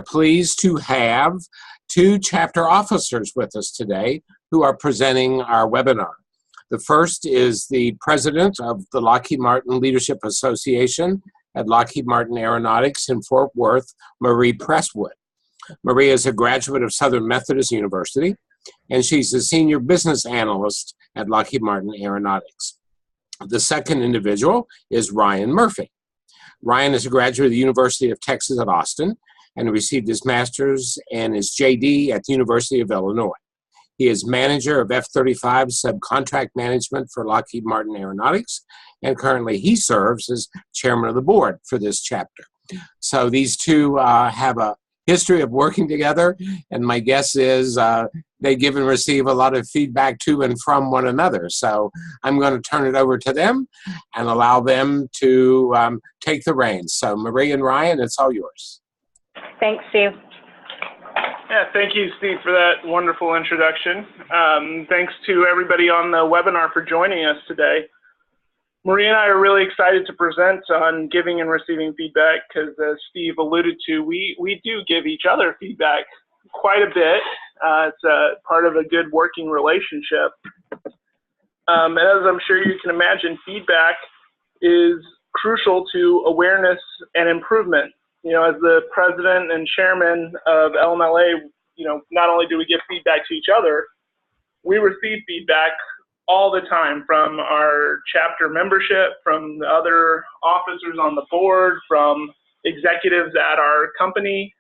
Pleased to have two chapter officers with us today who are presenting our webinar. The first is the president of the Lockheed Martin Leadership Association at Lockheed Martin Aeronautics in Fort Worth, Marie Prestwood. Marie is a graduate of Southern Methodist University, and she's a senior business analyst at Lockheed Martin Aeronautics. The second individual is Ryan Murphy. Ryan is a graduate of the University of Texas at Austin and received his master's and his JD at the University of Illinois. He is manager of F-35 subcontract management for Lockheed Martin Aeronautics, and currently he serves as chairman of the board for this chapter. So these two have a history of working together, and my guess is they give and receive a lot of feedback to and from one another. So I'm going to turn it over to them and allow them to take the reins. So Marie and Ryan, it's all yours. Thanks, Steve. Yeah, thank you, Steve, for that wonderful introduction. Thanks to everybody on the webinar for joining us today. Marie and I are really excited to present on giving and receiving feedback because, as Steve alluded to, we do give each other feedback quite a bit. It's a part of a good working relationship. And as I'm sure you can imagine, feedback is crucial to awareness and improvement. You know, as the president and chairman of LMLA, you know, not only do we give feedback to each other, we receive feedback all the time from our chapter membership, from the other officers on the board, from executives at our company,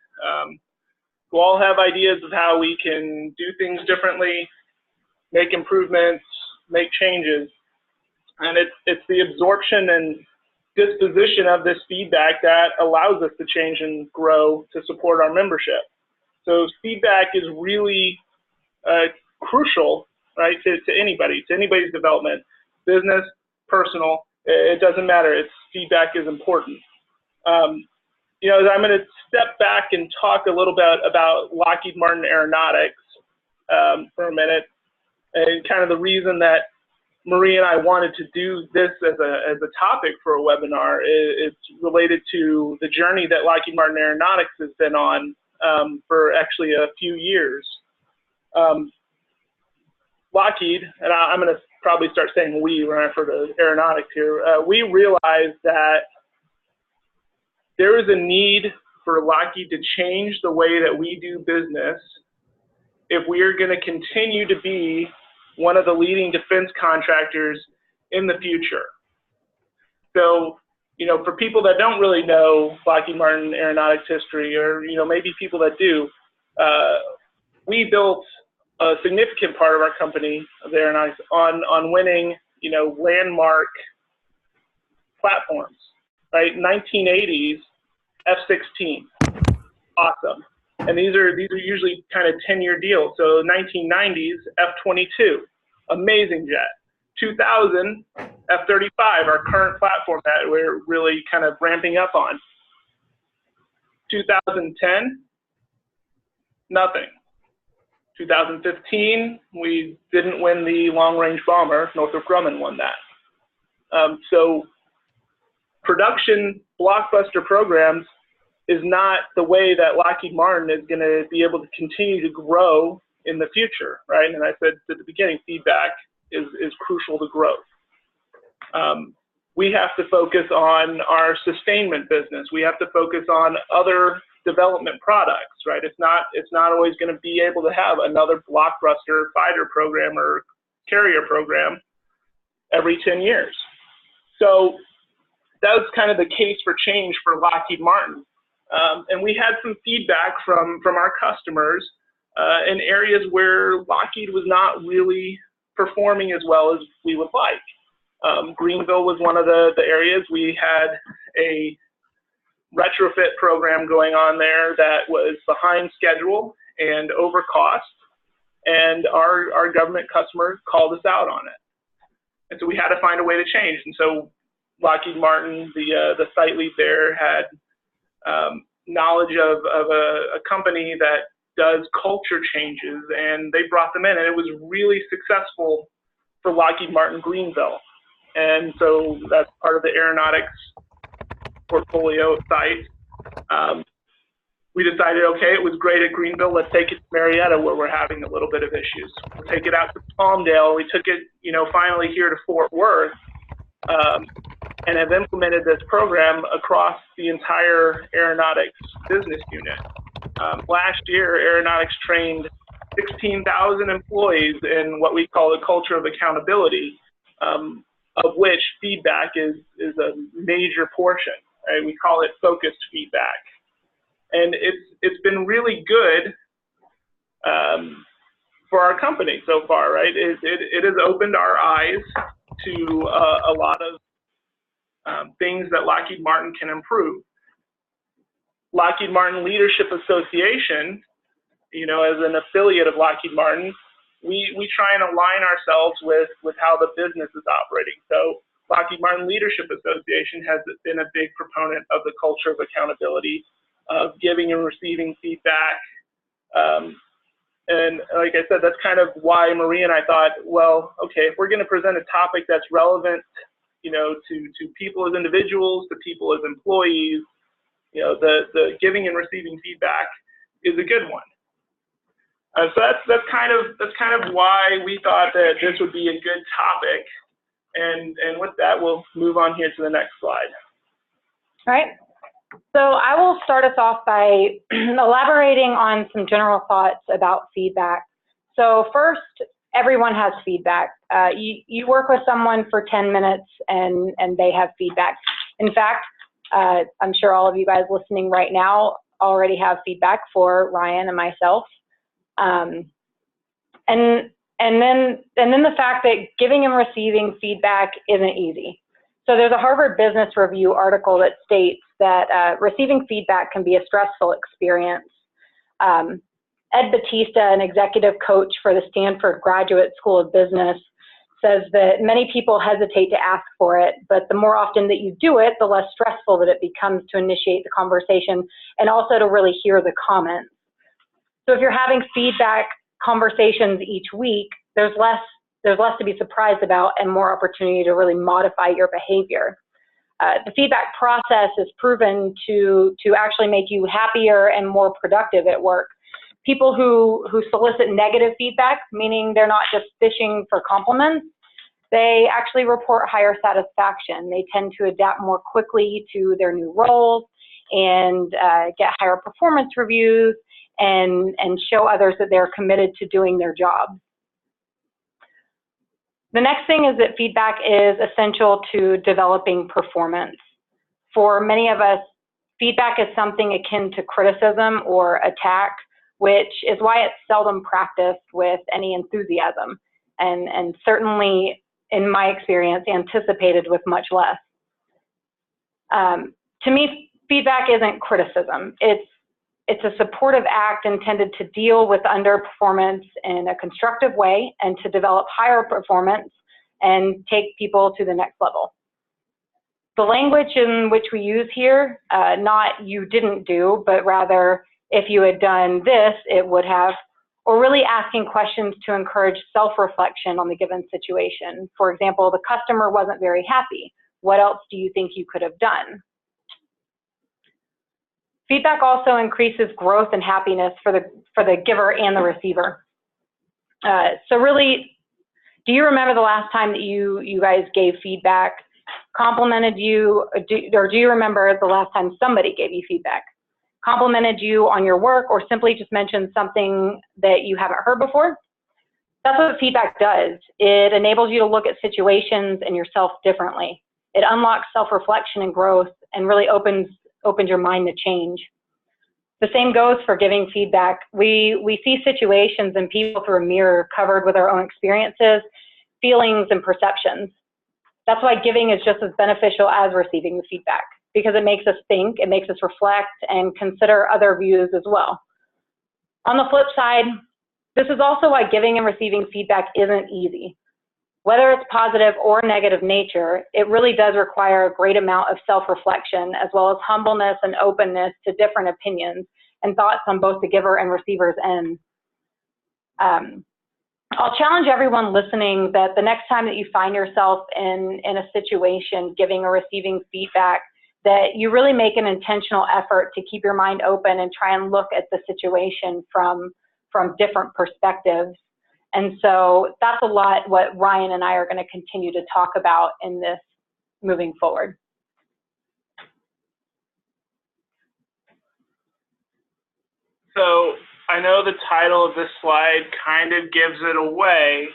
who all have ideas of how we can do things differently, make improvements, make changes. And it's the absorption and disposition of this feedback that allows us to change and grow to support our membership. So feedback is really crucial, right, to anybody's development, business, personal, it doesn't matter. Feedback is important. You know, I'm going to step back and talk a little bit about Lockheed Martin Aeronautics for a minute, and kind of the reason that Marie and I wanted to do this as a topic for a webinar. It's related to the journey that Lockheed Martin Aeronautics has been on for actually a few years. Lockheed, and I'm going to probably start saying we when I refer to aeronautics here, we realized that there is a need for Lockheed to change the way that we do business if we are going to continue to be one of the leading defense contractors in the future. So, you know, for people that don't really know Lockheed Martin Aeronautics history, or, you know, maybe people that do, we built a significant part of our company, of aeronautics, on winning, you know, landmark platforms, right? 1980s F-16, awesome. And these are usually kind of 10-year deals. So 1990s F-22, amazing jet. 2000 F-35, our current platform that we're really kind of ramping up on. 2010, nothing. 2015, we didn't win the long-range bomber. Northrop Grumman won that. So production blockbuster programs is not the way that Lockheed Martin is going to be able to continue to grow in the future, right? And I said at the beginning, feedback is crucial to growth. We have to focus on our sustainment business. We have to focus on other development products, right? It's not always going to be able to have another blockbuster fighter program or carrier program every 10 years. So that was kind of the case for change for Lockheed Martin. And we had some feedback from our customers in areas where Lockheed was not really performing as well as we would like. Greenville was one of the areas. We had a retrofit program going on there that was behind schedule and over cost, and our government customer called us out on it. And so we had to find a way to change. And so Lockheed Martin, the site lead there, had knowledge of a company that does culture changes, and they brought them in, and it was really successful for Lockheed Martin Greenville. And so that's part of the aeronautics portfolio site. we decided, okay, it was great at Greenville, let's take it to Marietta where we're having a little bit of issues. We'll take it out to Palmdale. We took it, finally here to Fort Worth, and have implemented this program across the entire aeronautics business unit. Last year, aeronautics trained 16,000 employees in what we call the culture of accountability, of which feedback is a major portion. Right? We call it focused feedback. And it's been really good for our company so far, right? It has opened our eyes to a lot of things that Lockheed Martin can improve. Lockheed Martin Leadership Association, as an affiliate of Lockheed Martin, we try and align ourselves with how the business is operating. So Lockheed Martin Leadership Association has been a big proponent of the culture of accountability, of giving and receiving feedback. And like I said, that's kind of why Maria and I thought, well, okay, if we're going to present a topic that's relevant, to people as individuals, to people as employees, the giving and receiving feedback is a good one. So that's kind of why we thought that this would be a good topic. And with that, we'll move on here to the next slide. All right. So I will start us off by elaborating on some general thoughts about feedback. So first, everyone has feedback. You work with someone for 10 minutes and they have feedback. In fact, I'm sure all of you guys listening right now already have feedback for Ryan and myself. And then the fact that giving and receiving feedback isn't easy. So there's a Harvard Business Review article that states that receiving feedback can be a stressful experience. Ed Batista, an executive coach for the Stanford Graduate School of Business, says that many people hesitate to ask for it, but the more often that you do it, the less stressful that it becomes to initiate the conversation and also to really hear the comments. So if you're having feedback conversations each week, there's less to be surprised about and more opportunity to really modify your behavior. The feedback process is proven to actually make you happier and more productive at work. People who solicit negative feedback, meaning they're not just fishing for compliments, they actually report higher satisfaction. They tend to adapt more quickly to their new roles and get higher performance reviews and show others that they're committed to doing their job. The next thing is that feedback is essential to developing performance. For many of us, feedback is something akin to criticism or attack, which is why it's seldom practiced with any enthusiasm, and certainly, in my experience, anticipated with much less. To me, feedback isn't criticism. It's a supportive act intended to deal with underperformance in a constructive way and to develop higher performance and take people to the next level. The language in which we use here, not you didn't do, but rather if you had done this, it would have, or really asking questions to encourage self-reflection on the given situation. For example, the customer wasn't very happy. What else do you think you could have done? Feedback also increases growth and happiness for the giver and the receiver. So really, do you remember the last time that you guys gave feedback, complimented you, or do you remember the last time somebody gave you feedback? Complimented you on your work or simply just mentioned something that you haven't heard before? That's what feedback does. It enables you to look at situations and yourself differently. It unlocks self-reflection and growth and really opens your mind to change. The same goes for giving feedback. We see situations and people through a mirror covered with our own experiences, feelings, and perceptions. That's why giving is just as beneficial as receiving the feedback, because it makes us think, it makes us reflect, and consider other views as well. On the flip side, this is also why giving and receiving feedback isn't easy. Whether it's positive or negative nature, it really does require a great amount of self-reflection as well as humbleness and openness to different opinions and thoughts on both the giver and receiver's end. I'll challenge everyone listening that the next time that you find yourself in a situation giving or receiving feedback, that you really make an intentional effort to keep your mind open and try and look at the situation from different perspectives. And so that's a lot what Ryan and I are going to continue to talk about in this moving forward. So I know the title of this slide kind of gives it away,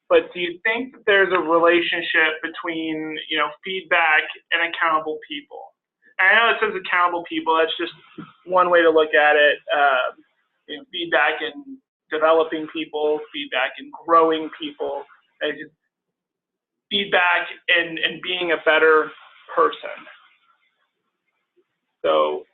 but do you think that there's a relationship between, you know, feedback and accountable people? And I know it says accountable people, that's just one way to look at it. You know, feedback and developing people, feedback and growing people, feedback and being a better person. So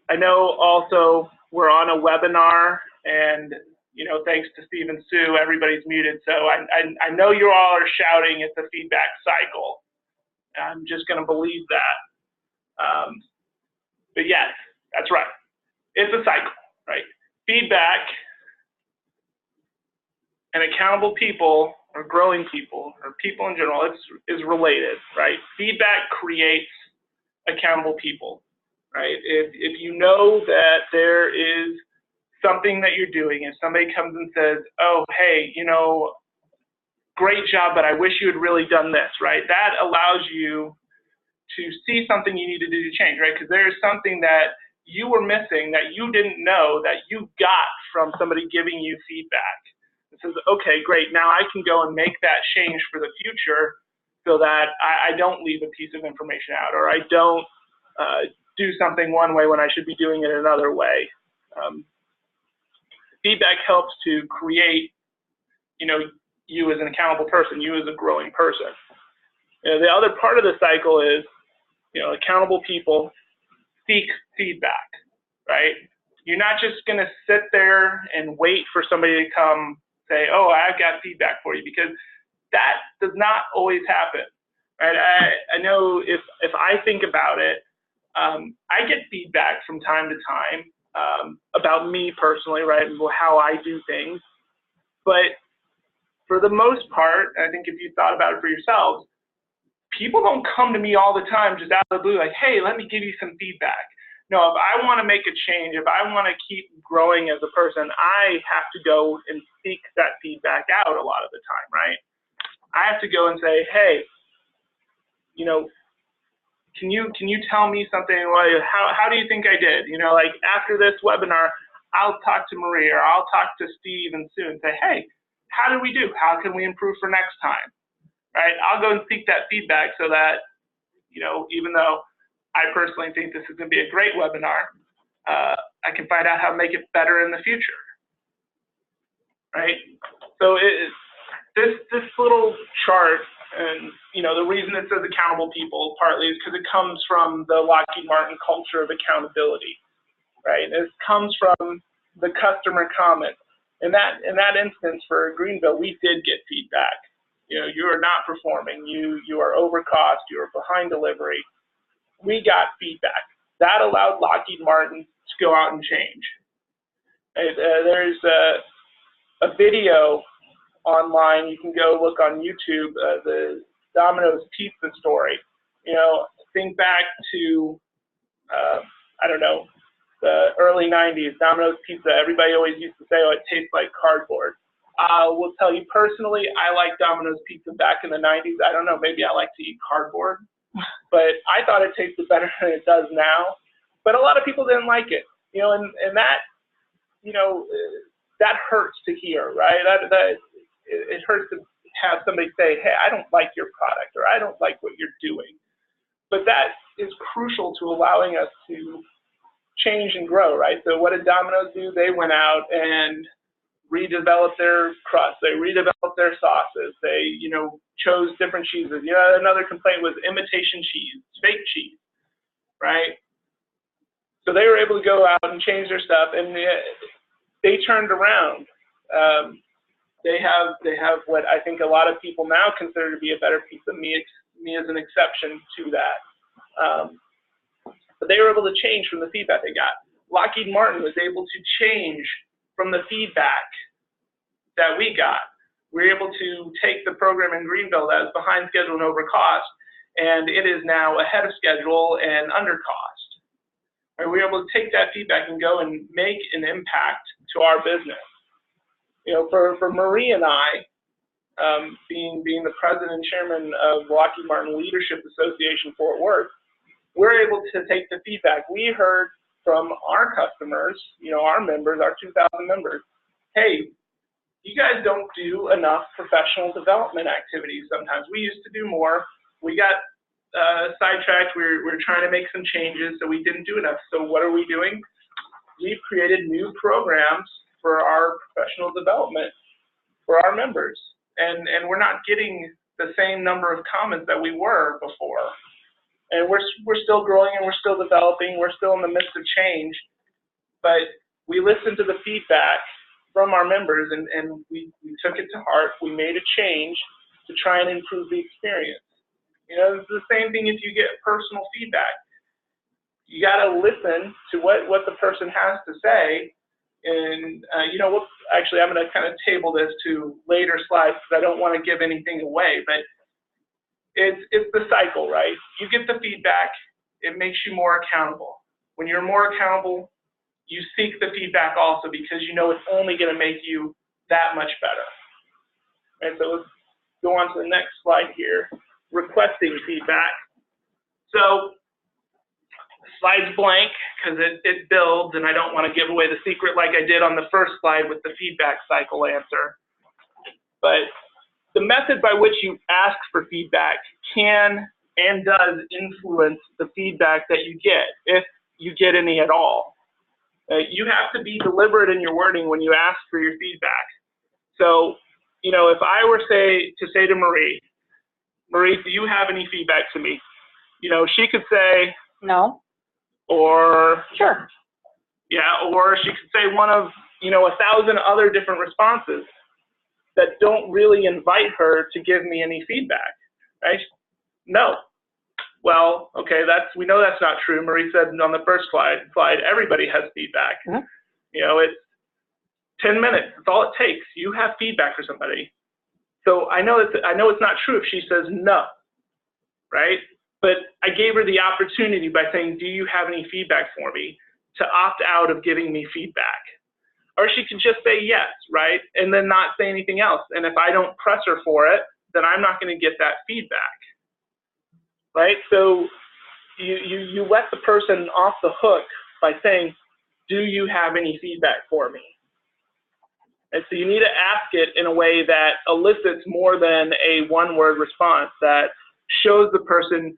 I know also we're on a webinar, and you know, thanks to Steve and Sue, everybody's muted. So I know you all are shouting at the feedback cycle. I'm just going to believe that. But yes, that's right. It's a cycle, right? Feedback and accountable people, or growing people, or people in general, is related, right? Feedback creates accountable people, right? If you know that there is something that you're doing, if somebody comes and says, oh, hey, you know, great job, but I wish you had really done this, right? That allows you to see something you need to do to change, right? Because there is something that you were missing that you didn't know that you got from somebody giving you feedback. It says, okay, great, now I can go and make that change for the future so that I don't leave a piece of information out, or I don't do something one way when I should be doing it another way. Feedback helps to create, you know, you as an accountable person, you as a growing person. You know, the other part of the cycle is, you know, accountable people seek feedback, right? You're not just going to sit there and wait for somebody to come say, oh, I've got feedback for you, because that does not always happen, right? I know if I think about it, I get feedback from time to time about me personally, right, and how I do things. But for the most part, I think if you thought about it for yourselves, people don't come to me all the time just out of the blue like, hey, let me give you some feedback. No, if I want to make a change, if I want to keep growing as a person, I have to go and seek that feedback out a lot of the time, right? I have to go and say, hey, you know, can you tell me something, like, how do you think I did? You know, like after this webinar, I'll talk to Maria, or I'll talk to Steve and Sue and say, hey, how did we do? How can we improve for next time? Right? I'll go and seek that feedback so that, you know, even though I personally think this is going to be a great webinar, I can find out how to make it better in the future. Right? So this little chart, and you know, the reason it says accountable people partly is because it comes from the Lockheed Martin culture of accountability. Right? This comes from the customer comment. In that instance for Greenville, we did get feedback. You know, you are not performing. You are over cost. You are behind delivery. We got feedback. That allowed Lockheed Martin to go out and change. There's a video online. You can go look on YouTube, the Domino's Pizza story. You know, think back to, I don't know, the early 90s, Domino's Pizza. Everybody always used to say, oh, it tastes like cardboard. I will tell you personally, I like Domino's Pizza back in the 90s. I don't know, maybe I like to eat cardboard, but I thought it tasted better than it does now. But a lot of people didn't like it, you know, and that, you know, that hurts to hear, right? It hurts to have somebody say, hey, I don't like your product, or I don't like what you're doing. But that is crucial to allowing us to change and grow, right? So what did Domino's do? They went out and redeveloped their crust. They redeveloped their sauces. They, you know, chose different cheeses. You know, another complaint was imitation cheese, fake cheese, right? So they were able to go out and change their stuff, and they turned around. They have what I think a lot of people now consider to be a better pizza. Me as an exception to that. But they were able to change from the feedback they got. Lockheed Martin was able to change from the feedback that we got. We were able to take the program in Greenville that was behind schedule and over cost and it is now ahead of schedule and under cost. And we were able to take that feedback and go and make an impact to our business. You know, for Marie and I, being the president and chairman of Lockheed Martin Leadership Association Fort Worth, we're able to take the feedback we heard from our customers, you know, our members, our 2,000 members. Hey, you guys don't do enough professional development activities sometimes. We used to do more. We got sidetracked. We're trying to make some changes, so we didn't do enough. So what are we doing? We've created new programs for our professional development for our members. And we're not getting the same number of comments that we were before. And we're still growing and we're still developing. We're still in the midst of change. But we listened to the feedback from our members and we took it to heart. We made a change to try and improve the experience. You know, it's the same thing if you get personal feedback. You got to listen to what the person has to say. And, you know, actually, I'm going to kind of table this to later slides because I don't want to give anything away. But it's the cycle, right? You get the feedback. It makes you more accountable. When you're more accountable, you seek the feedback also because you know it's only going to make you that much better. And so let's go on to the next slide here, requesting feedback. So slide's blank because it builds, and I don't want to give away the secret like I did on the first slide with the feedback cycle answer. But the method by which you ask for feedback can and does influence the feedback that you get, if you get any at all. You have to be deliberate in your wording when you ask for your feedback. So, you know, if I were to say to Marie, do you have any feedback to me? You know, she could say, no. Or sure. Yeah, or she could say one of, you know, 1,000 other different responses that don't really invite her to give me any feedback, right? No. Well, okay, we know that's not true. Marie said on the first slide, everybody has feedback. Mm-hmm. You know, it's 10 minutes. That's all it takes. You have feedback for somebody. So I know it's not true if she says no, right? But I gave her the opportunity by saying, do you have any feedback for me, to opt out of giving me feedback. Or she could just say yes, right? And then not say anything else. And if I don't press her for it, then I'm not going to get that feedback, right? So you let the person off the hook by saying, do you have any feedback for me? And so you need to ask it in a way that elicits more than a one-word response, that shows the person,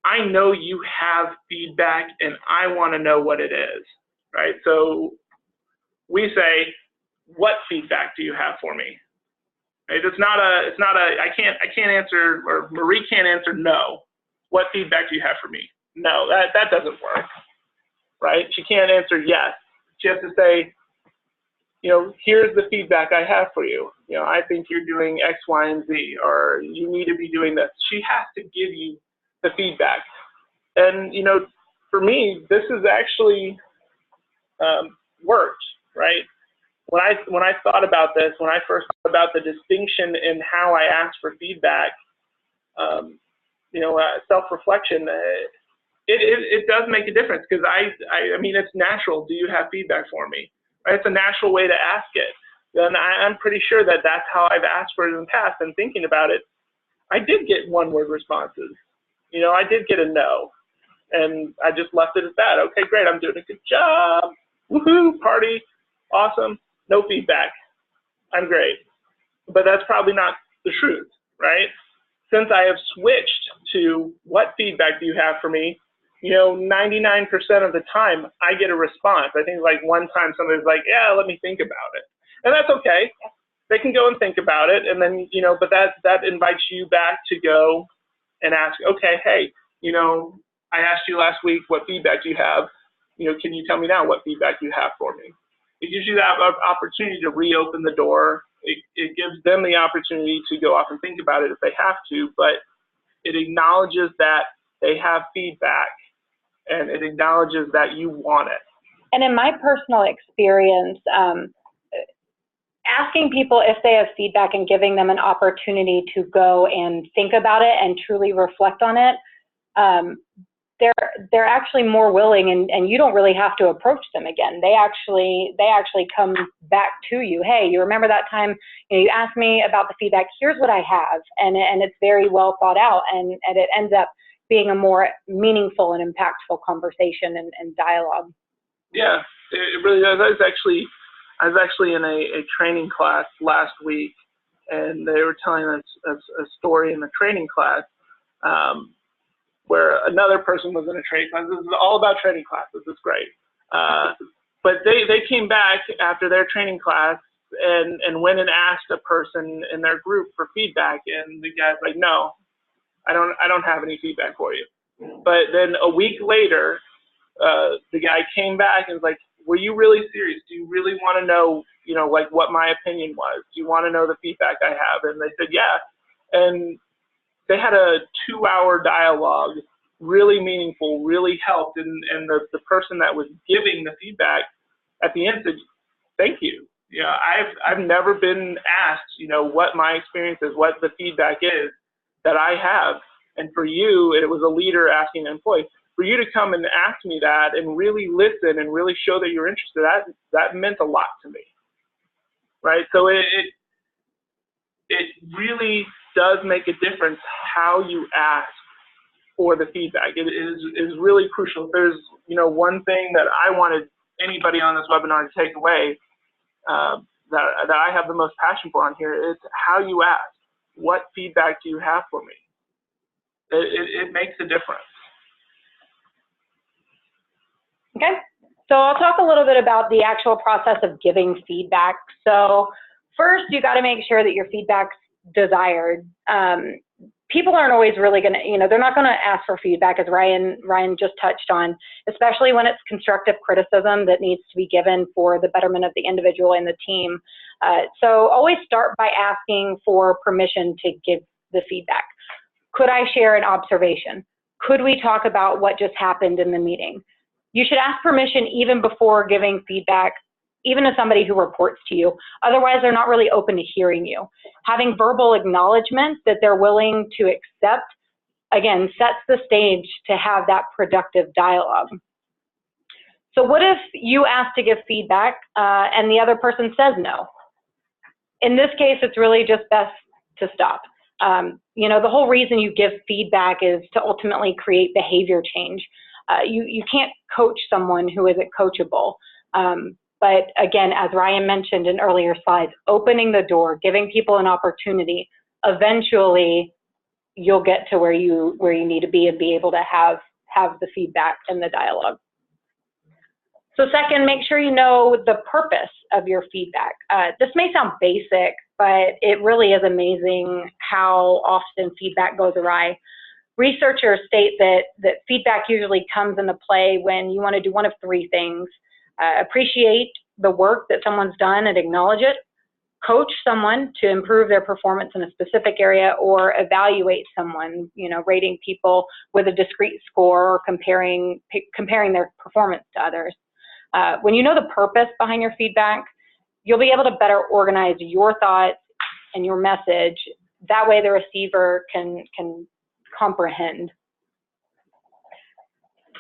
I know you have feedback and I want to know what it is, right? So we say, what feedback do you have for me? Right? I can't answer, or Marie can't answer no. What feedback do you have for me? No, that doesn't work, right? She can't answer yes. She has to say, you know, here's the feedback I have for you. You know, I think you're doing X, Y, and Z, or you need to be doing this. She has to give you the feedback. And, you know, for me, this has actually worked, right? When I thought about this, when I first thought about the distinction in how I ask for feedback, you know, self-reflection, it does make a difference, because I mean, it's natural. Do you have feedback for me? Right? It's a natural way to ask it. And I'm pretty sure that that's how I've asked for it in the past. And thinking about it, I did get one-word responses. You know, I did get a no. And I just left it at that. Okay, great, I'm doing a good job. Woohoo, party, awesome, no feedback. I'm great. But that's probably not the truth, right? Since I have switched to what feedback do you have for me, you know, 99% of the time I get a response. I think like one time somebody's like, yeah, let me think about it. And that's okay. They can go and think about it. And then, you know, but that invites you back to go and ask, okay, hey, you know, I asked you last week, what feedback do you have? You know, can you tell me now what feedback you have for me? It gives you that opportunity to reopen the door. It gives them the opportunity to go off and think about it if they have to, but it acknowledges that they have feedback, and it acknowledges that you want it. And in my personal experience, asking people if they have feedback and giving them an opportunity to go and think about it and truly reflect on it, they're actually more willing, and you don't really have to approach them again. They actually come back to you. Hey, you remember that time you asked me about the feedback? Here's what I have, and it's very well thought out, and it ends up being a more meaningful and impactful conversation and dialogue. Yeah, it really does. I was actually in a training class last week, and they were telling us a story in the training class where another person was in a training class. This is all about training classes. It's great. But they came back after their training class and went and asked a person in their group for feedback, and the guy's like, no, I don't have any feedback for you. But then a week later, the guy came back and was like, were you really serious? Do you really want to know, like what my opinion was? Do you want to know the feedback I have? And they said, yeah. And they had a 2-hour dialogue, really meaningful, really helped. And the person that was giving the feedback at the end said, thank you. I've never been asked, what my experience is, what the feedback is that I have. And for you, it was a leader asking an employee. For you to come and ask me that and really listen and really show that you're interested, that meant a lot to me, right? So it really does make a difference how you ask for the feedback. It is really crucial. If there's one thing that I wanted anybody on this webinar to take away that I have the most passion for on here is how you ask. What feedback do you have for me? It makes a difference. Okay, so I'll talk a little bit about the actual process of giving feedback. So first, you got to make sure that your feedback's desired. People aren't always really going to, they're not going to ask for feedback, as Ryan just touched on, especially when it's constructive criticism that needs to be given for the betterment of the individual and the team. So always start by asking for permission to give the feedback. Could I share an observation? Could we talk about what just happened in the meeting? You should ask permission even before giving feedback, even to somebody who reports to you. Otherwise, they're not really open to hearing you. Having verbal acknowledgement that they're willing to accept, again, sets the stage to have that productive dialogue. So what if you ask to give feedback and the other person says no? In this case, it's really just best to stop. The whole reason you give feedback is to ultimately create behavior change. You can't coach someone who isn't coachable. But again, as Ryan mentioned in earlier slides, opening the door, giving people an opportunity, eventually you'll get to where you need to be and be able to have the feedback and the dialogue. So second, make sure you know the purpose of your feedback. This may sound basic, but it really is amazing how often feedback goes awry. Researchers state that feedback usually comes into play when you want to do one of three things. Appreciate the work that someone's done and acknowledge it, coach someone to improve their performance in a specific area, or evaluate someone, rating people with a discrete score or comparing their performance to others. When you know the purpose behind your feedback, you'll be able to better organize your thoughts and your message. That way the receiver can comprehend.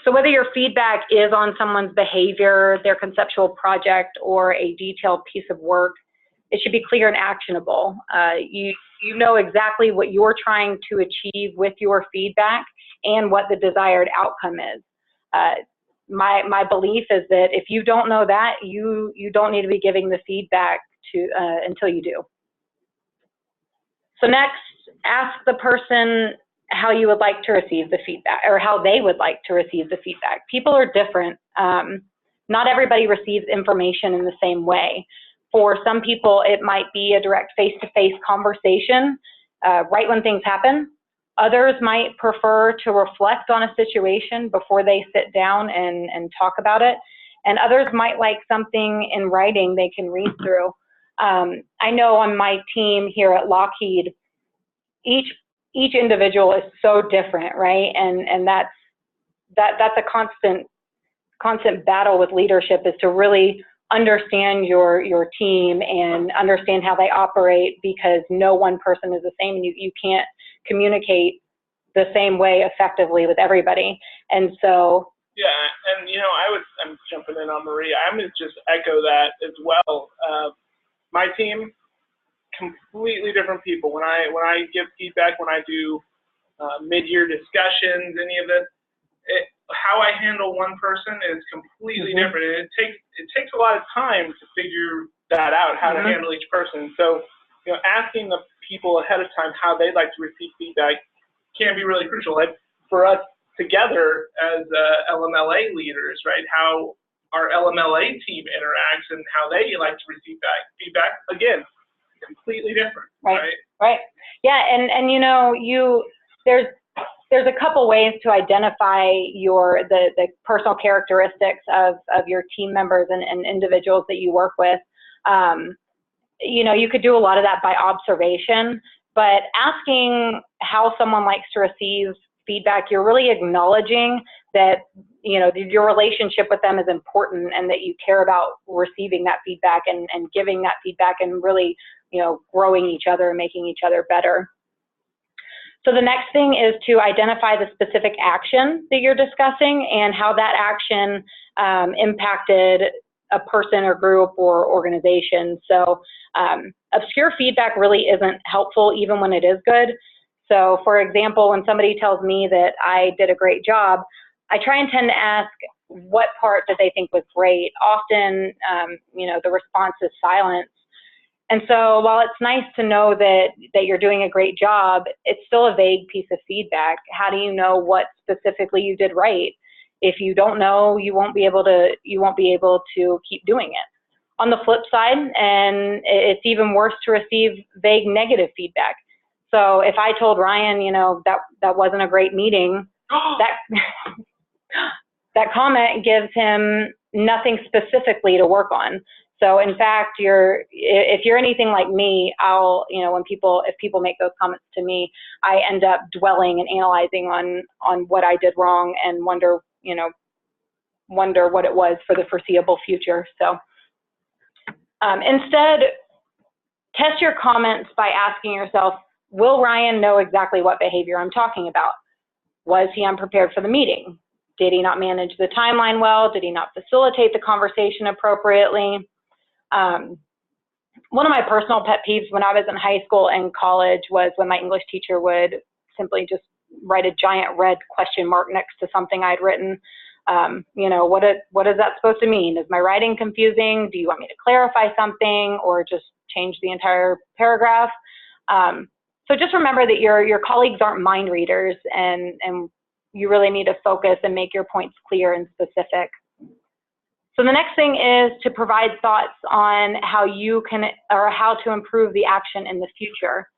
So whether your feedback is on someone's behavior, their conceptual project, or a detailed piece of work, it should be clear and actionable. You know exactly what you're trying to achieve with your feedback and what the desired outcome is. My belief is that if you don't know that, you don't need to be giving the feedback until you do. So next, ask the person how you would like to receive the feedback, or how they would like to receive the feedback. People are different. Not everybody receives information in the same way. For some people, it might be a direct face-to-face conversation right when things happen. Others might prefer to reflect on a situation before they sit down and talk about it. And others might like something in writing they can read through. I know on my team here at Lockheed, each individual is so different, right? And that's a constant battle with leadership, is to really understand your team and understand how they operate, because no one person is the same, and you can't communicate the same way effectively with everybody. And so yeah, and I'm jumping in on Maria. I'm going to just echo that as well. My team, completely different people. When I give feedback, when I do mid-year discussions, any of it, how I handle one person is completely different, and it takes a lot of time to figure that out, how to handle each person. So, asking the people ahead of time how they'd like to receive feedback can be really crucial. Like for us together as LMLA leaders, right? How our LMLA team interacts and how they like to receive feedback, again, completely different, right? Right. Yeah, and there's a couple ways to identify the personal characteristics of your team members and individuals that you work with. You could do a lot of that by observation, but asking how someone likes to receive feedback, you're really acknowledging that your relationship with them is important, and that you care about receiving that feedback and giving that feedback, and really growing each other and making each other better. So the next thing is to identify the specific action that you're discussing and how that action impacted a person or group or organization. So obscure feedback really isn't helpful, even when it is good. So for example, when somebody tells me that I did a great job, I try and tend to ask what part did they think was great. Often, the response is silence. And so while it's nice to know that you're doing a great job, it's still a vague piece of feedback. How do you know what specifically you did right? If you don't know, you won't be able to keep doing it. On the flip side, and it's even worse to receive vague negative feedback. So if I told Ryan, that wasn't a great meeting, that comment gives him nothing specifically to work on. So in fact, if you're anything like me, if people make those comments to me, I end up dwelling and analyzing on what I did wrong and wonder what it was for the foreseeable future. So instead, test your comments by asking yourself, will Ryan know exactly what behavior I'm talking about? Was he unprepared for the meeting? Did he not manage the timeline well? Did he not facilitate the conversation appropriately? One of my personal pet peeves when I was in high school and college was when my English teacher would simply just write a giant red question mark next to something I'd written. What is that supposed to mean? Is my writing confusing? Do you want me to clarify something or just change the entire paragraph? So just remember that your colleagues aren't mind readers, and you really need to focus and make your points clear and specific. So the next thing is to provide thoughts on how to improve the action in the future.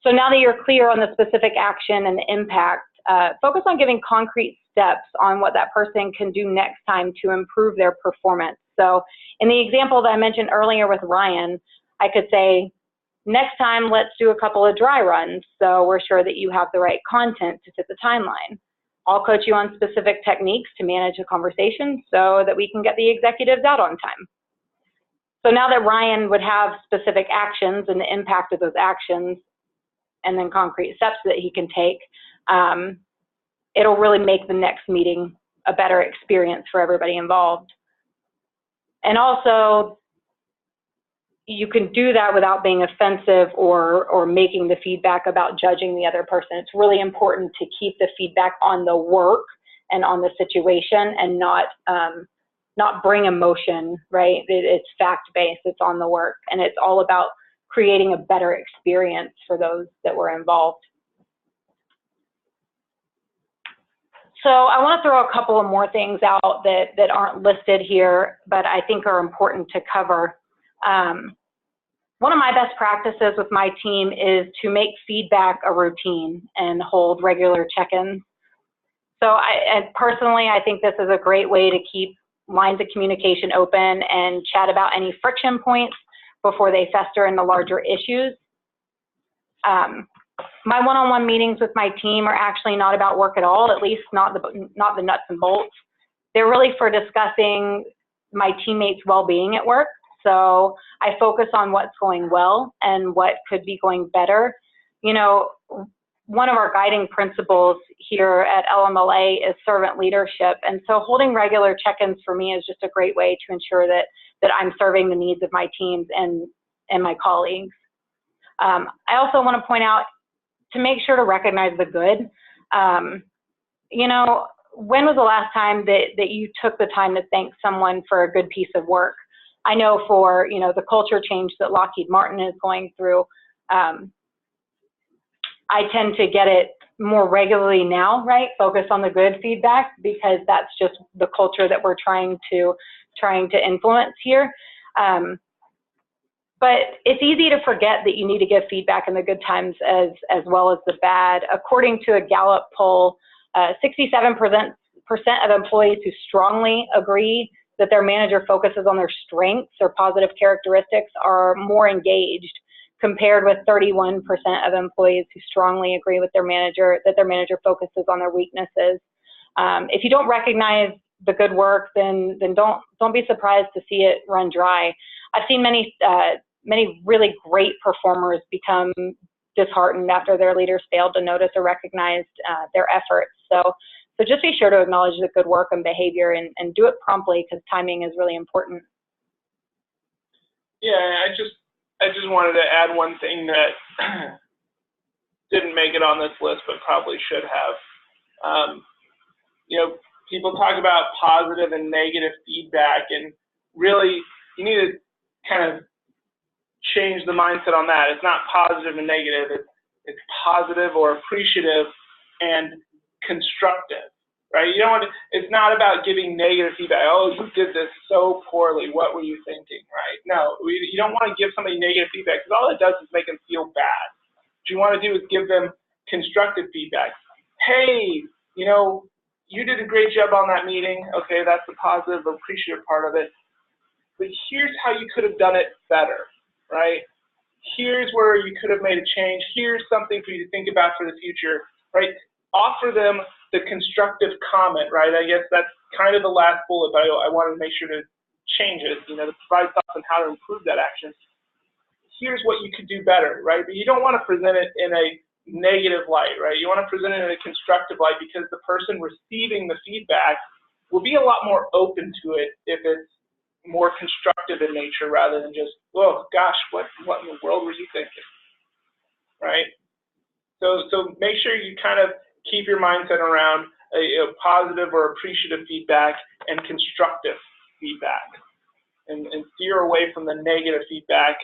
So now that you're clear on the specific action and the impact, focus on giving concrete steps on what that person can do next time to improve their performance. So in the example that I mentioned earlier with Ryan, I could say, next time, let's do a couple of dry runs so we're sure that you have the right content to fit the timeline. I'll coach you on specific techniques to manage the conversation so that we can get the executives out on time. So now that Ryan would have specific actions and the impact of those actions, and then concrete steps that he can take, it'll really make the next meeting a better experience for everybody involved. And also, you can do that without being offensive or making the feedback about judging the other person. It's really important to keep the feedback on the work and on the situation, and not bring emotion, right? It's fact-based, it's on the work, and it's all about creating a better experience for those that were involved. So I want to throw a couple of more things out that aren't listed here, but I think are important to cover. One of my best practices with my team is to make feedback a routine and hold regular check-ins. So personally, I think this is a great way to keep lines of communication open and chat about any friction points before they fester into larger issues. My one-on-one meetings with my team are actually not about work at all, at least not the nuts and bolts. They're really for discussing my teammates' well-being at work. So I focus on what's going well and what could be going better. You know, one of our guiding principles here at LMLA is servant leadership. And so holding regular check-ins for me is just a great way to ensure that I'm serving the needs of my teams and my colleagues. I also want to point out to make sure to recognize the good. You know, when was the last time that you took the time to thank someone for a good piece of work? I know for, you know, the culture change that Lockheed Martin is going through, I tend to get it more regularly now, right? Focus on the good feedback, because that's just the culture that we're trying to influence here. But it's easy to forget that you need to give feedback in the good times as well as the bad. According to a Gallup poll, 67% of employees who strongly agree that their manager focuses on their strengths or positive characteristics are more engaged, compared with 31% of employees who strongly agree with their manager that their manager focuses on their weaknesses. If you don't recognize the good work, then don't be surprised to see it run dry. I've seen many really great performers become disheartened after their leaders failed to notice or recognize their efforts. So just be sure to acknowledge the good work and behavior and do it promptly, because timing is really important. Yeah, I just wanted to add one thing that didn't make it on this list, but probably should have. You know, people talk about positive and negative feedback, and really you need to kind of change the mindset on that. It's not positive and negative. It's positive or appreciative and constructive, right? You don't want to, it's not about giving negative feedback. Oh, you did this so poorly. What were you thinking, right? No, you don't want to give somebody negative feedback, because all it does is make them feel bad. What you want to do is give them constructive feedback. Hey, you know, you did a great job on that meeting. Okay, that's the positive, appreciative part of it. But here's how you could have done it better, right? Here's where you could have made a change. Here's something for you to think about for the future, right? Offer them the constructive comment, right? I guess that's kind of the last bullet, but I wanted to make sure to change it, you know, to provide thoughts on how to improve that action. Here's what you could do better, right? But you don't want to present it in a negative light, right? You want to present it in a constructive light, because the person receiving the feedback will be a lot more open to it if it's more constructive in nature, rather than just, oh gosh, what in the world were you thinking, right? So make sure you kind of keep your mindset around a positive or appreciative feedback and constructive feedback, and steer away from the negative feedback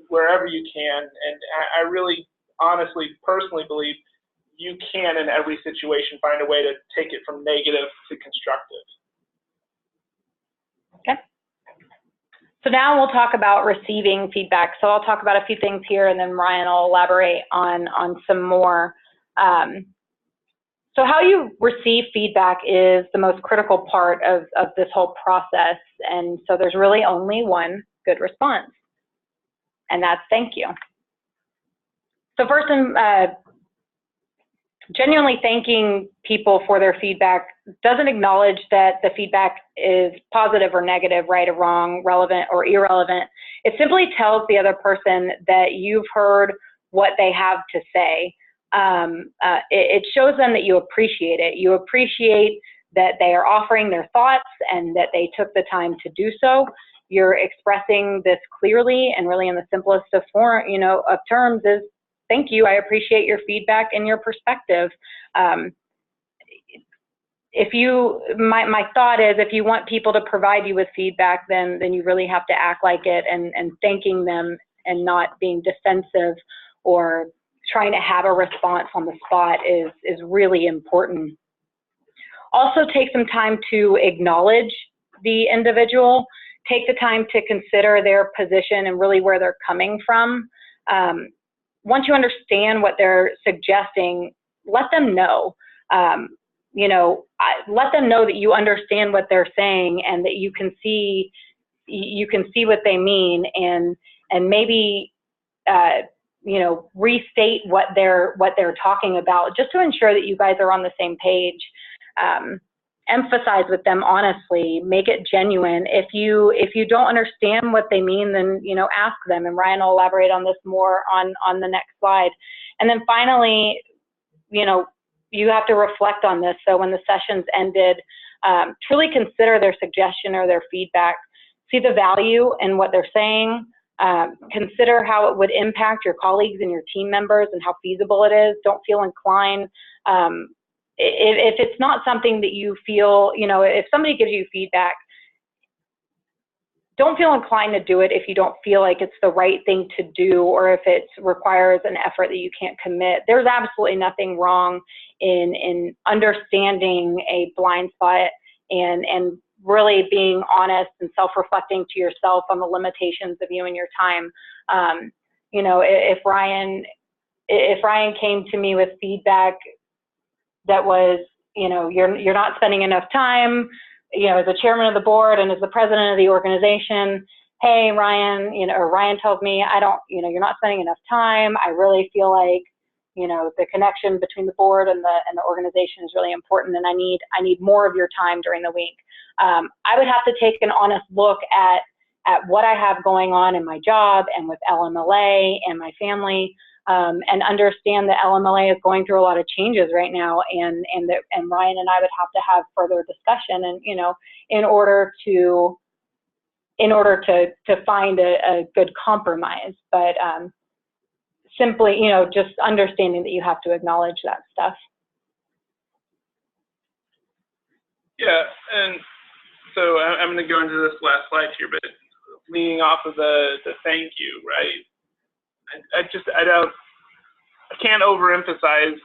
wherever you can. And I really, honestly, personally believe you can, in every situation, find a way to take it from negative to constructive. Okay. So now we'll talk about receiving feedback. So I'll talk about a few things here, and then Ryan will elaborate on some more. So how you receive feedback is the most critical part of this whole process. And so there's really only one good response, and that's thank you. So first, genuinely thanking people for their feedback doesn't acknowledge that the feedback is positive or negative, right or wrong, relevant or irrelevant. It simply tells the other person that you've heard what they have to say. It shows them that you appreciate it. You appreciate that they are offering their thoughts and that they took the time to do so. You're expressing this clearly, and really in the simplest of terms is, thank you, I appreciate your feedback and your perspective. My thought is, if you want people to provide you with feedback, then you really have to act like it, and thanking them and not being defensive or trying to have a response on the spot is really important. Also, take some time to acknowledge the individual. Take the time to consider their position and really where they're coming from. Once you understand what they're suggesting, let them know. Let them know that you understand what they're saying and that you can see what they mean, and maybe restate what they're talking about, just to ensure that you guys are on the same page. emphasize with them honestly, make it genuine. If you don't understand what they mean, then, you know, ask them, and Ryan will elaborate on this more on the next slide. And then finally, you know, you have to reflect on this. So when the session's ended, truly consider their suggestion or their feedback, see the value in what they're saying, consider how it would impact your colleagues and your team members and how feasible it is. Don't feel inclined. If it's not something that you feel, you know, if somebody gives you feedback, don't feel inclined to do it if you don't feel like it's the right thing to do, or if it requires an effort that you can't commit. There's absolutely nothing wrong in understanding a blind spot and really being honest and self-reflecting to yourself on the limitations of you and your time. You know, if Ryan came to me with feedback that was, you know, you're not spending enough time, you know, as the chairman of the board and as the president of the organization, hey, Ryan, you know, or Ryan tells me, you know, you're not spending enough time. I really feel like, you know, the connection between the board and the organization is really important, and I need more of your time during the week. I would have to take an honest look at what I have going on in my job and with LMLA and my family, and understand that LMLA is going through a lot of changes right now, and Ryan and I would have to have further discussion, and, you know, in order to find a good compromise. But simply, you know, just understanding that you have to acknowledge that stuff. Yeah, and so I'm going to go into this last slide here, but leaning off of the thank you, right? I can't overemphasize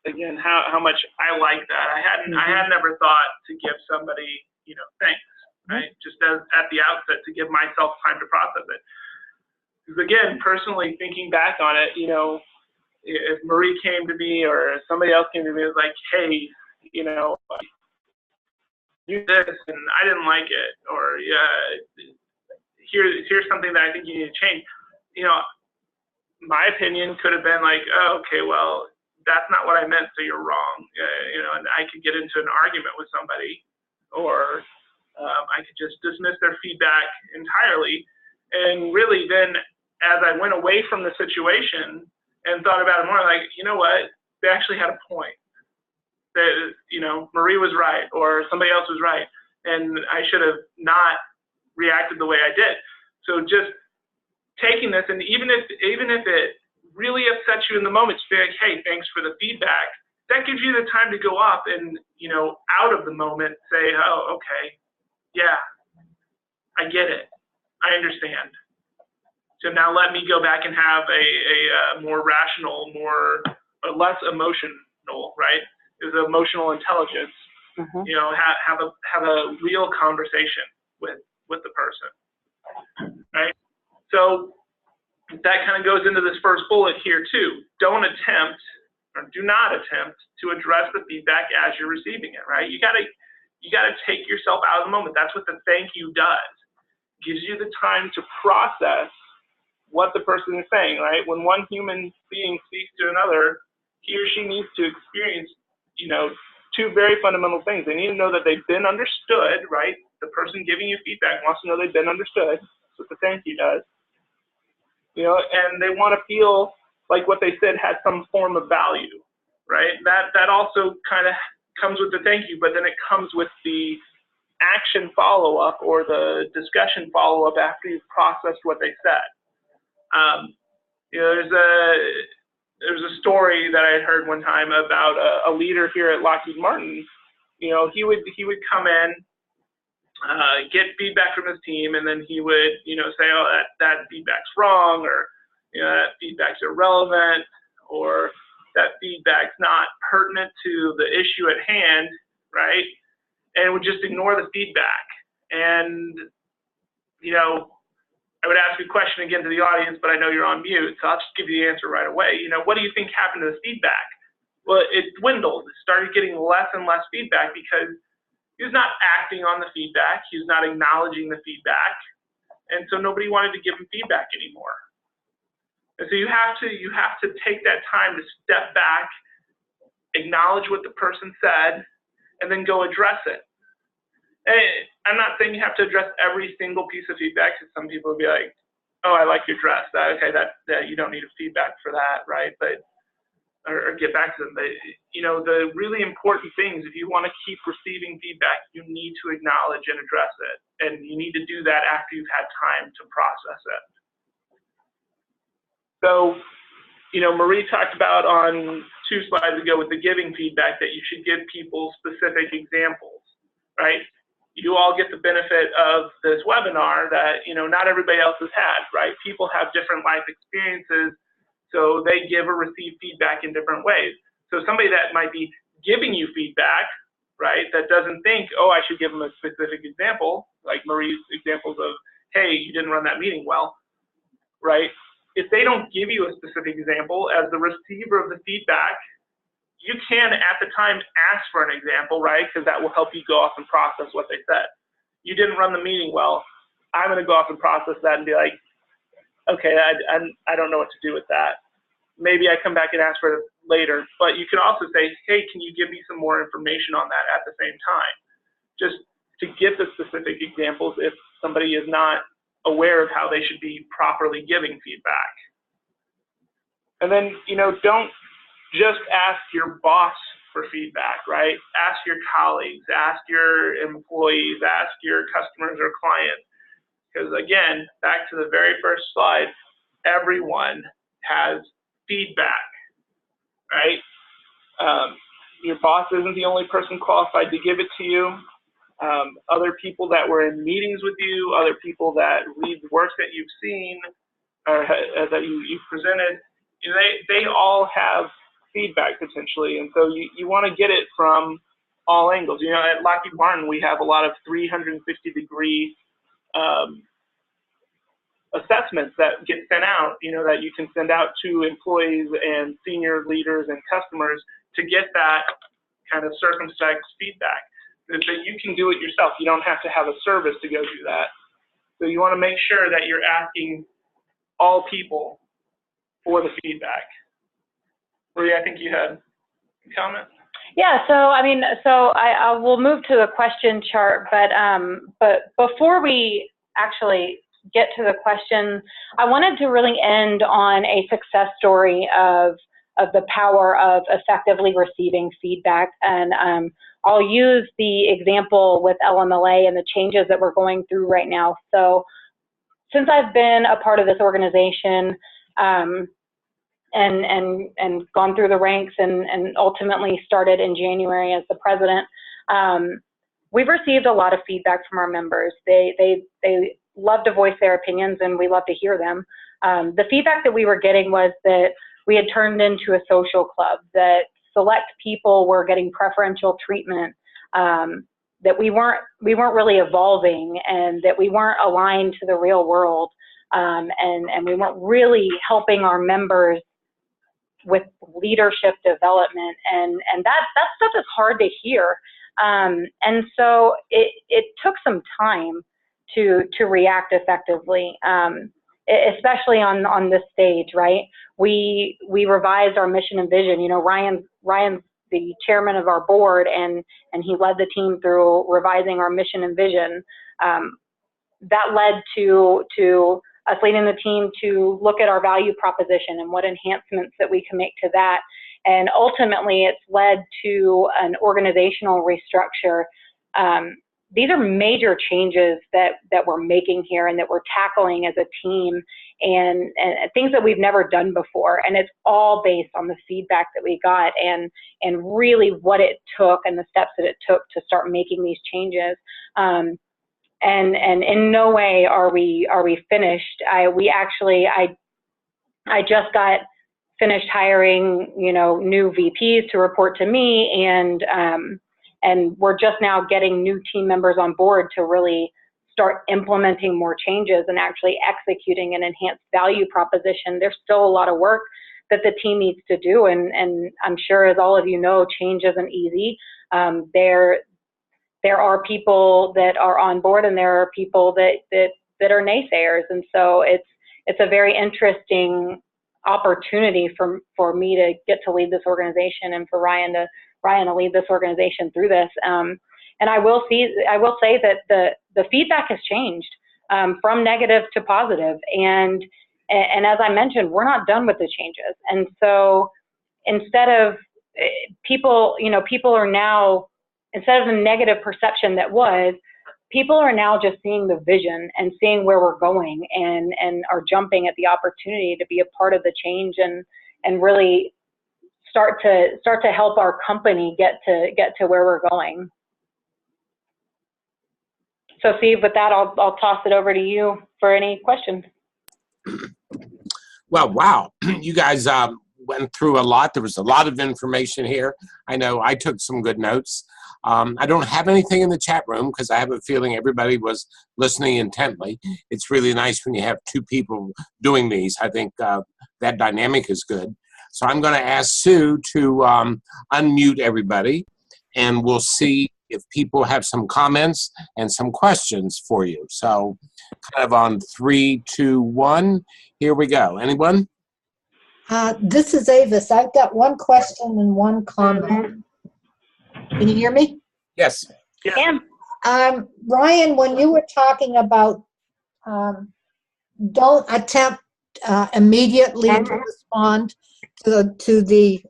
again how much I like that. I had never thought to give somebody, you know, thanks, right? Just at the outset, to give myself time to process it. Because again, personally thinking back on it, you know, if Marie came to me or somebody else came to me, it was like, hey, you know, do this and I didn't like it, or yeah, here's something that I think you need to change. You know, my opinion could have been like, oh, okay, well, that's not what I meant, so you're wrong. You know, and I could get into an argument with somebody, or I could just dismiss their feedback entirely. And really then, as I went away from the situation and thought about it more, like, you know what, they actually had a point. That, you know, Marie was right, or somebody else was right, and I should have not reacted the way I did. So just taking this, and even if it really upsets you in the moment, just be like, hey, thanks for the feedback. That gives you the time to go up and, you know, out of the moment, say, oh, okay, yeah, I get it, I understand. So now let me go back and have a more rational, or less emotional, right? Is emotional intelligence. You know, have a real conversation with the person, right? So that kind of goes into this first bullet here too. Don't attempt, or do not attempt, to address the feedback as you're receiving it, right? You gotta take yourself out of the moment. That's what the thank you does. Gives you the time to process what the person is saying, right? When one human being speaks to another, he or she needs to experience, you know, two very fundamental things. They need to know that they've been understood, right? The person giving you feedback wants to know they've been understood. That's what the thank you does. You know, and they want to feel like what they said had some form of value, right? That also kind of comes with the thank you, but then it comes with the action follow-up or the discussion follow-up after you've processed what they said. You know, there's a story that I had heard one time about a leader here at Lockheed Martin. You know, he would come in, get feedback from his team, and then he would, you know, say, oh, that feedback's wrong, or, you know, that feedback's irrelevant, or that feedback's not pertinent to the issue at hand, right? And would just ignore the feedback. And, you know, I would ask a question again to the audience, but I know you're on mute, so I'll just give you the answer right away. You know, what do you think happened to the feedback? Well, it dwindled. It started getting less and less feedback because he was not acting on the feedback. He was not acknowledging the feedback. And so nobody wanted to give him feedback anymore. And so you have to take that time to step back, acknowledge what the person said, and then go address it. And I'm not saying you have to address every single piece of feedback, because some people will be like, oh, I like your dress. Okay, that you don't need a feedback for that, right? But or get back to them. But you know, the really important things, if you want to keep receiving feedback, you need to acknowledge and address it, and you need to do that after you've had time to process it. So, you know, Marie talked about on 2 slides ago with the giving feedback that you should give people specific examples, right? You all get the benefit of this webinar that, you know, not everybody else has had, right? People have different life experiences, so they give or receive feedback in different ways. So somebody that might be giving you feedback, right, that doesn't think, oh, I should give them a specific example, like Marie's examples of, hey, you didn't run that meeting well, right? If they don't give you a specific example, as the receiver of the feedback, you can, at the time, ask for an example, right? Because that will help you go off and process what they said. You didn't run the meeting well. I'm going to go off and process that and be like, okay, I don't know what to do with that. Maybe I come back and ask for it later. But you can also say, hey, can you give me some more information on that at the same time? Just to get the specific examples if somebody is not aware of how they should be properly giving feedback. And then, you know, don't just ask your boss for feedback, right? Ask your colleagues, ask your employees, ask your customers or clients. Because again, back to the very first slide, everyone has feedback, right? Your boss isn't the only person qualified to give it to you. Other people that were in meetings with you, other people that read work that you've seen or that you've presented, you know, they all have feedback potentially, and so you want to get it from all angles. You know, at Lockheed Martin, we have a lot of 360-degree assessments that get sent out, you know, that you can send out to employees and senior leaders and customers to get that kind of circumspect feedback. So you can do it yourself. You don't have to have a service to go do that. So you want to make sure that you're asking all people for the feedback. Maria, I think you had a comment. Yeah, so I mean, I will move to the question chart, but before we actually get to the question, I wanted to really end on a success story of the power of effectively receiving feedback. And I'll use the example with LMLA and the changes that we're going through right now. So since I've been a part of this organization and gone through the ranks and ultimately started in January as the president, we've received a lot of feedback from our members. They love to voice their opinions, and we love to hear them. The feedback that we were getting was that we had turned into a social club, that select people were getting preferential treatment, that we weren't really evolving, and that we weren't aligned to the real world, and we weren't really helping our members with leadership development, and that stuff is hard to hear. And so it took some time to react effectively, especially on this stage, right? We revised our mission and vision. You know, Ryan's the chairman of our board, and he led the team through revising our mission and vision. That led to us leading the team to look at our value proposition and what enhancements that we can make to that. And ultimately, it's led to an organizational restructure. These are major changes that we're making here and that we're tackling as a team, and things that we've never done before. And it's all based on the feedback that we got and really what it took and the steps that it took to start making these changes. And in no way are we finished. I just got finished hiring, you know, new VPs to report to me, and we're just now getting new team members on board to really start implementing more changes and actually executing an enhanced value proposition. There's still a lot of work that the team needs to do, and I'm sure, as all of you know, change isn't easy. There are people that are on board, and there are people that are naysayers, and so it's a very interesting opportunity for me to get to lead this organization, and for Ryan Brian to lead this organization through this. And I will say that the feedback has changed from negative to positive. And as I mentioned, we're not done with the changes. And so instead of people are now, instead of the negative perception that was, people are now just seeing the vision and seeing where we're going, and are jumping at the opportunity to be a part of the change and really start to help our company get to where we're going. So Steve, with that, I'll toss it over to you for any questions. Well, wow, you guys went through a lot. There was a lot of information here. I know I took some good notes. I don't have anything in the chat room because I have a feeling everybody was listening intently. It's really nice when you have two people doing these. I think that dynamic is good. So I'm going to ask Sue to unmute everybody, and we'll see if people have some comments and some questions for you. So kind of on 3, 2, 1, here we go. Anyone? This is Avis. I've got one question and one comment. Can you hear me? Yes. Yeah. Brian, when you were talking about don't attempt immediately to respond to the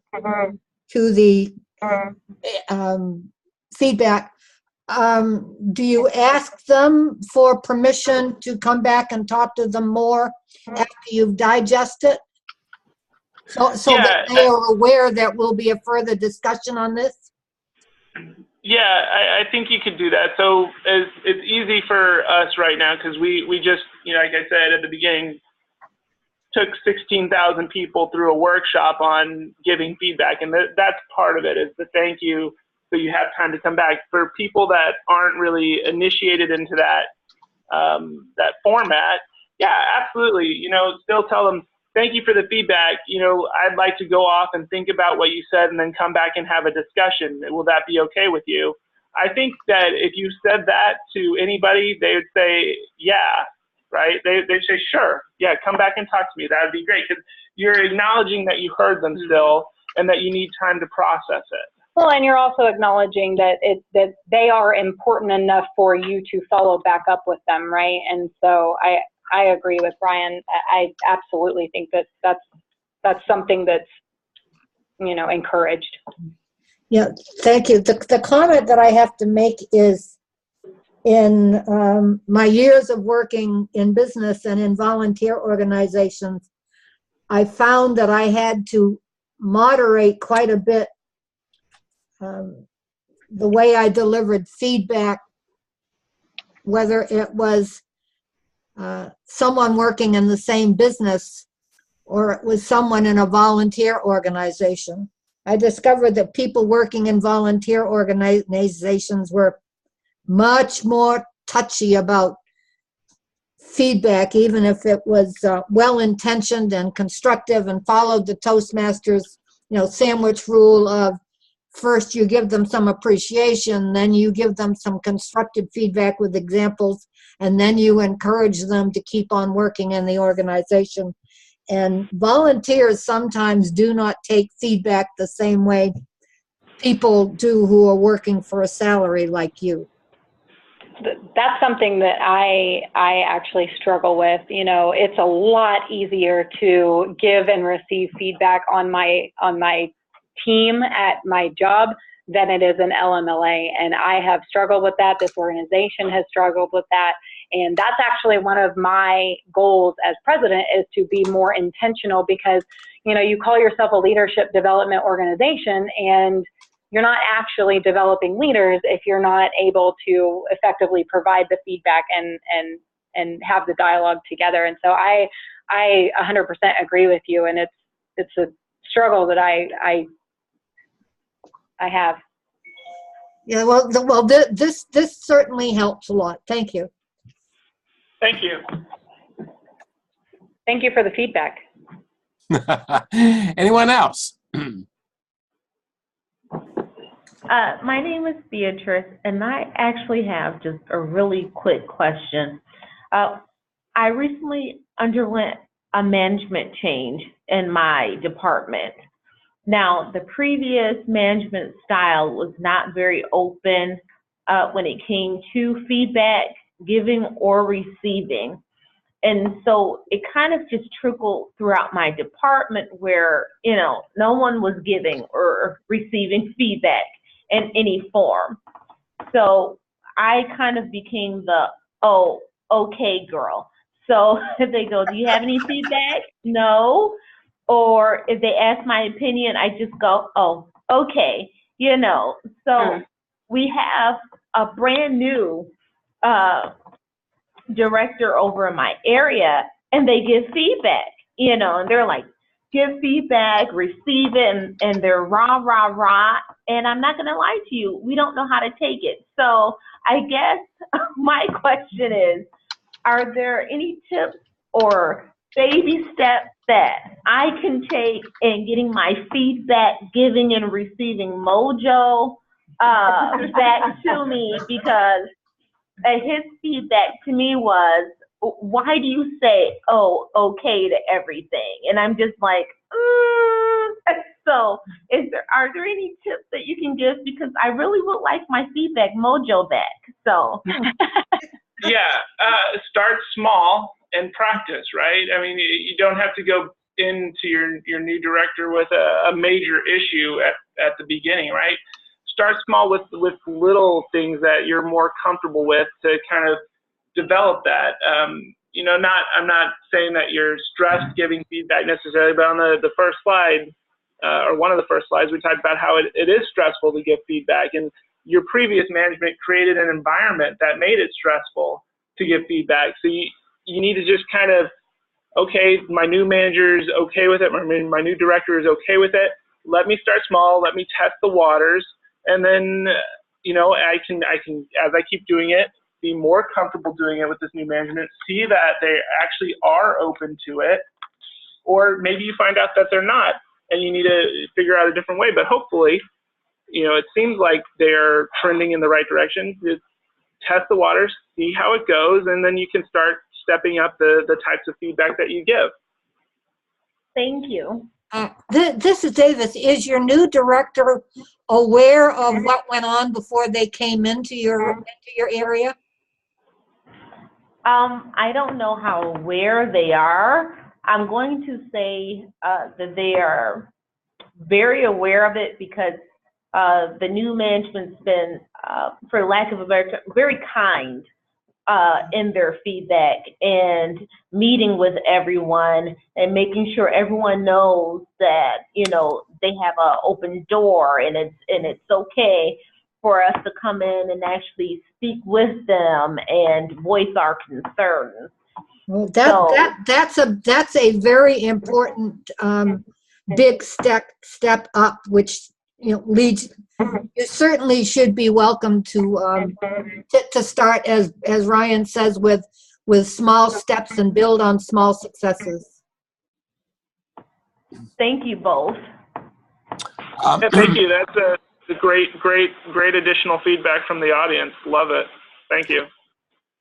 feedback, do you ask them for permission to come back and talk to them more after you've digested? So Yeah, that they are aware that will be a further discussion on this? Yeah, I think you could do that. So it's easy for us right now because we just, like I said at the beginning, took 16,000 people through a workshop on giving feedback. And that's part of it, is the thank you, so you have time to come back. For people that aren't really initiated into that format, yeah, absolutely. Still tell them, thank you for the feedback. I'd like to go off and think about what you said and then come back and have a discussion. Will that be okay with you? I think that if you said that to anybody, they would say, yeah, right? They'd say, sure, yeah, come back and talk to me. That would be great, because you're acknowledging that you heard them still and that you need time to process it. Well, and you're also acknowledging that they are important enough for you to follow back up with them, right? And so I agree with Brian. I absolutely think that's something that's encouraged. Yeah, thank you. The comment that I have to make is, in my years of working in business and in volunteer organizations, I found that I had to moderate quite a bit the way I delivered feedback, whether it was someone working in the same business or it was someone in a volunteer organization. I discovered that people working in volunteer organizations were much more touchy about feedback, even if it was well-intentioned and constructive and followed the Toastmasters, sandwich rule of first you give them some appreciation, then you give them some constructive feedback with examples, and then you encourage them to keep on working in the organization. And volunteers sometimes do not take feedback the same way people do who are working for a salary like you. That's something that I actually struggle with. It's a lot easier to give and receive feedback on my team at my job than it is an LMLA, and I have struggled with that. This organization has struggled with that, and that's actually one of my goals as president, is to be more intentional, because you call yourself a leadership development organization, and you're not actually developing leaders if you're not able to effectively provide the feedback and have the dialogue together. And so I 100% agree with you, and it's a struggle that I have. Yeah, well, this certainly helps a lot. Thank you. Thank you. Thank you for the feedback. Anyone else? My name is Beatrice, and I actually have just a really quick question. I recently underwent a management change in my department. Now, the previous management style was not very open when it came to feedback, giving or receiving. And so it kind of just trickled throughout my department where, no one was giving or receiving feedback in any form. So I kind of became the, oh, okay girl. So if they go, do you have any feedback? No. Or if they ask my opinion, I just go, oh, okay. So we have a brand new director over in my area, and they give feedback, and they're like, give feedback, receive it, and they're rah, rah, rah. And I'm not going to lie to you, we don't know how to take it. So I guess my question is, are there any tips or baby steps that I can take in getting my feedback, giving and receiving mojo back to me? Because his feedback to me was, why do you say, oh, okay to everything? And I'm just like, So are there any tips that you can give? Because I really would like my feedback mojo back. So. Yeah, start small and practice, right? I mean, you don't have to go into your new director with a major issue at the beginning, right? Start small with little things that you're more comfortable with to kind of develop that. I'm not saying that you're stressed giving feedback necessarily, but on the first slide, or one of the first slides, we talked about how it is stressful to give feedback, and your previous management created an environment that made it stressful to give feedback. So you need to just kind of, okay, my new manager is okay with it, my new director is okay with it. Let me start small, let me test the waters, and then I can as I keep doing it, be more comfortable doing it with this new management, see that they actually are open to it, or maybe you find out that they're not and you need to figure out a different way. But hopefully, it seems like they're trending in the right direction. Just test the waters, see how it goes, and then you can start stepping up the types of feedback that you give. Thank you. This is Davis. Is your new director aware of what went on before they came into your area? I don't know how aware they are. I'm going to say that they are very aware of it because the new management's been, for lack of a better term, very kind in their feedback and meeting with everyone and making sure everyone knows that they have an open door and it's okay for us to come in and actually speak with them and voice our concerns. Well, that's a very important big step up, which leads. You certainly should be welcome to start, as Ryan says, with small steps and build on small successes. Thank you both. Thank you. That's a great additional feedback from the audience. Love it. Thank you.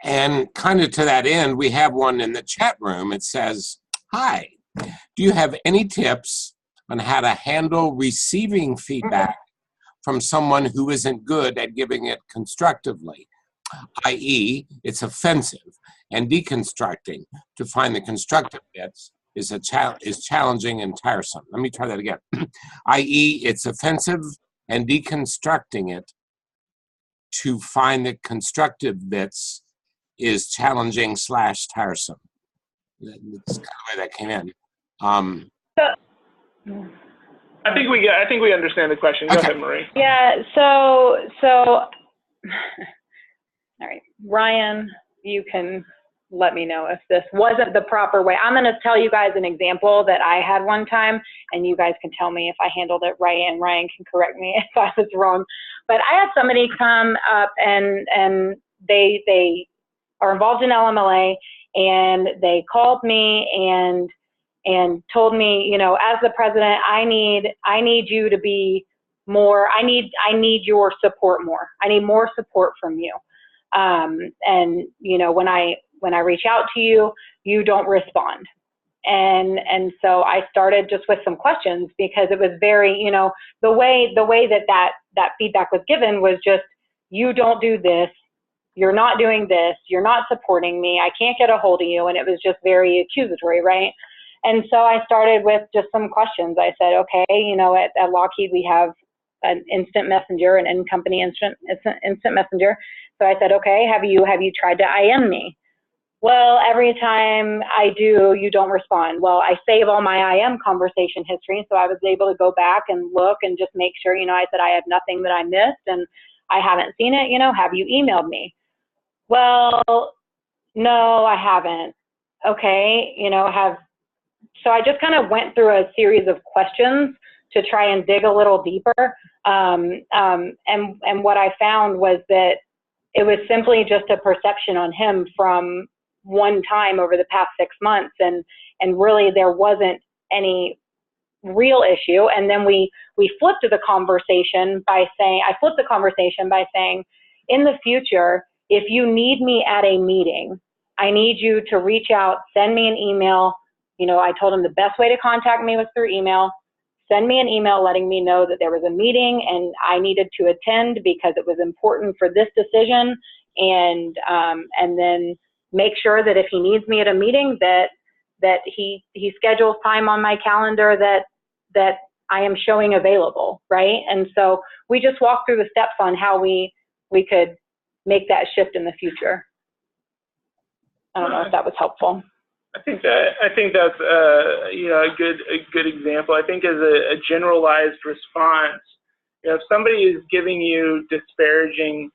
And kind of to that end, we have one in the chat room. It says, hi, do you have any tips on how to handle receiving feedback from someone who isn't good at giving it constructively, i.e. it's offensive, and deconstructing to find the constructive bits is challenging and tiresome. Let me try that again. i.e. it's offensive and deconstructing it to find the constructive bits is challenging / tiresome. That's kind of the way that came in. I think we understand the question. Go ahead, Marie. Yeah. So, all right, Ryan, you can let me know if this wasn't the proper way. I'm going to tell you guys an example that I had one time, and you guys can tell me if I handled it right, and Ryan can correct me if I was wrong. But I had somebody come up and they are involved in LMLA, and they called me and told me, as the president, I need you to be more, I need your support more. I need more support from you. And when I reach out to you, you don't respond. And so I started just with some questions, because it was very, you know, the way that feedback was given was just, you don't do this, you're not doing this, you're not supporting me, I can't get a hold of you. And it was just very accusatory, right? And so I started with just some questions. I said, okay, you know, at Lockheed we have an instant messenger, an in-company instant messenger. So I said, okay, have you tried to IM me? Well, every time I do, you don't respond. Well, I save all my IM conversation history, so I was able to go back and look and just make sure, you know, I said I have nothing that I missed and I haven't seen it, you know, have you emailed me? Well, no, I haven't. Okay, you know, so I just kind of went through a series of questions to try and dig a little deeper. And what I found was that it was simply just a perception on him from one time over the past 6 months. And really there wasn't any real issue. And then we flipped the conversation by saying, in the future, if you need me at a meeting, I need you to reach out, send me an email. You know, I told him the best way to contact me was through email. Send me an email letting me know that there was a meeting and I needed to attend because it was important for this decision. And then make sure that if he needs me at a meeting, that he schedules time on my calendar that I am showing available, right? And so we just walked through the steps on how we could make that shift in the future. I don't know if that was helpful. I think that's you know, a good example. I think as a generalized response, you know, if somebody is giving you disparaging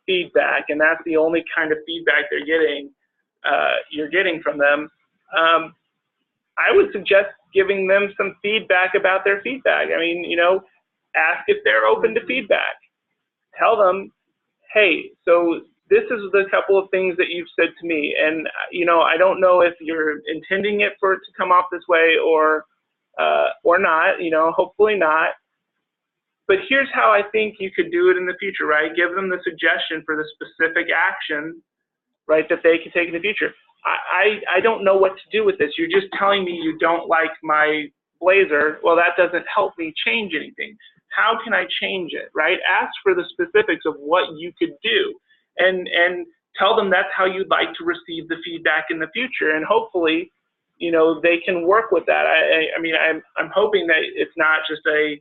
feedback and that's the only kind of feedback you're getting from them, I would suggest giving them some feedback about their feedback. I mean, you know, ask if they're open to feedback. Tell them, hey, so this is the couple of things that you've said to me, and you know, I don't know if you're intending it for it to come off this way or not. You know, hopefully not. But here's how I think you could do it in the future, right? Give them the suggestion for the specific action, right, that they can take in the future. I don't know what to do with this. You're just telling me you don't like my blazer. Well, that doesn't help me change anything. How can I change it, right? Ask for the specifics of what you could do. And tell them that's how you'd like to receive the feedback in the future, and hopefully, you know, they can work with that. I mean, I'm hoping that it's not just a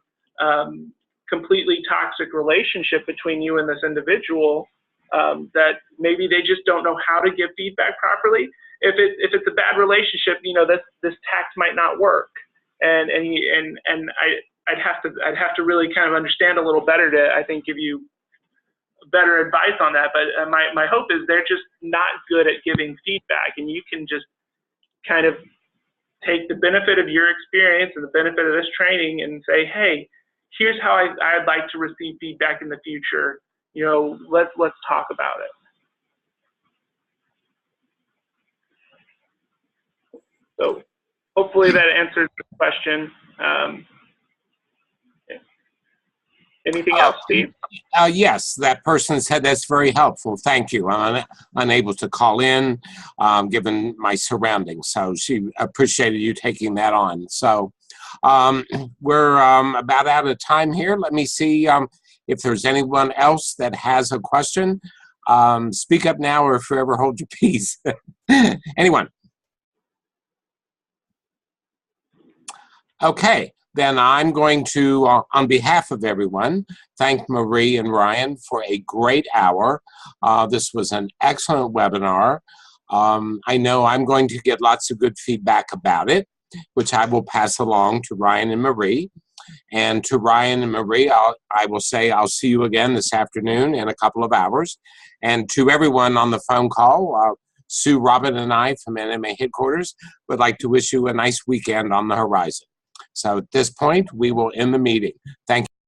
completely toxic relationship between you and this individual, that maybe they just don't know how to give feedback properly. If it's a bad relationship, you know, this tact might not work, and I'd have to really kind of understand a little better to, I think, give you better advice on that. But my hope is they're just not good at giving feedback, and you can just kind of take the benefit of your experience and the benefit of this training and say, hey, here's how I'd like to receive feedback in the future. You know, let's talk about it. So hopefully that answers the question. Anything else, Steve? Yes, that person said that's very helpful. Thank you. I'm unable to call in given my surroundings, so she appreciated you taking that on. So we're about out of time here. Let me see if there's anyone else that has a question. Speak up now or forever hold your peace. Anyone? Okay. Then I'm going to, on behalf of everyone, thank Marie and Ryan for a great hour. This was an excellent webinar. I know I'm going to get lots of good feedback about it, which I will pass along to Ryan and Marie. And to Ryan and Marie, I will say I'll see you again this afternoon in a couple of hours. And to everyone on the phone call, Sue, Robin, and I from NMA headquarters would like to wish you a nice weekend on the horizon. So at this point, we will end the meeting. Thank you.